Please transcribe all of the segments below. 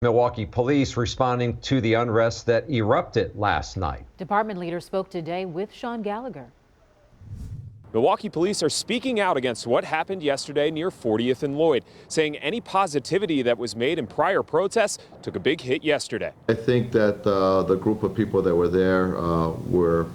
Milwaukee police responding to the unrest that erupted last night. Department leaders spoke today with Sean Gallagher. Milwaukee police are speaking out against what happened yesterday near 40th and Lloyd, saying any positivity that was made in prior protests took a big hit yesterday. I think that the group of people that were there were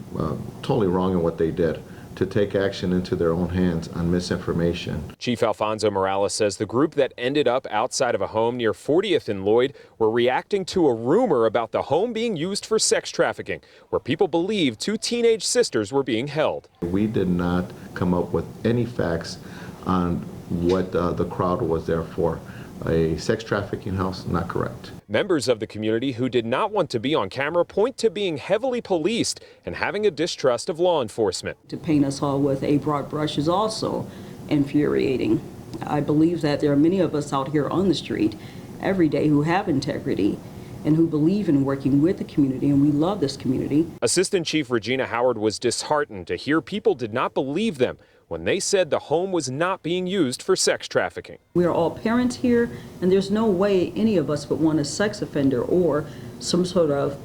totally wrong in what they did, to take action into their own hands on misinformation. Chief Alfonso Morales says the group that ended up outside of a home near 40th and Lloyd were reacting to a rumor about the home being used for sex trafficking, where people believed two teenage sisters were being held. We did not come up with any facts on what the crowd was there for. A sex trafficking house, not correct. Members of the community who did not want to be on camera point to being heavily policed and having a distrust of law enforcement. To paint us all with a broad brush is also infuriating. I believe that there are many of us out here on the street every day who have integrity and who believe in working with the community, and we love this community. Assistant Chief Regina Howard was disheartened to hear people did not believe them when they said the home was not being used for sex trafficking. We are all parents here, and there's no way any of us would want a sex offender or some sort of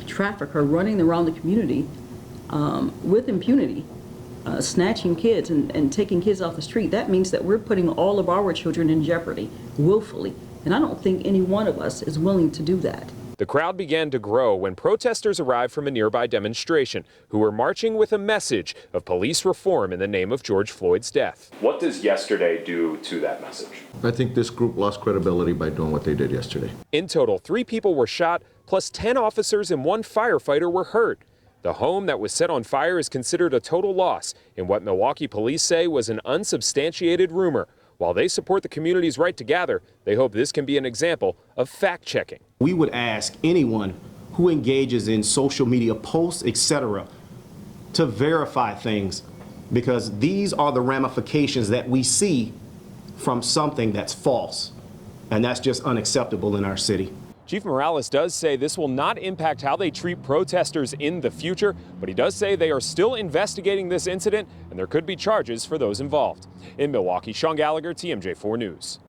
trafficker running around the community with impunity, snatching kids and taking kids off the street. That means that we're putting all of our children in jeopardy willfully, and I don't think any one of us is willing to do that. The crowd began to grow when protesters arrived from a nearby demonstration who were marching with a message of police reform in the name of George Floyd's death. What does yesterday do to that message? I think this group lost credibility by doing what they did yesterday. In total, 3 people were shot, plus 10 officers and 1 firefighter were hurt. The home that was set on fire is considered a total loss in what Milwaukee police say was an unsubstantiated rumor. While they support the community's right to gather, they hope this can be an example of fact-checking. We would ask anyone who engages in social media posts, etc., to verify things, because these are the ramifications that we see from something that's false, and that's just unacceptable in our city. Chief Morales does say this will not impact how they treat protesters in the future, but he does say they are still investigating this incident and there could be charges for those involved. In Milwaukee, Sean Gallagher, TMJ4 News.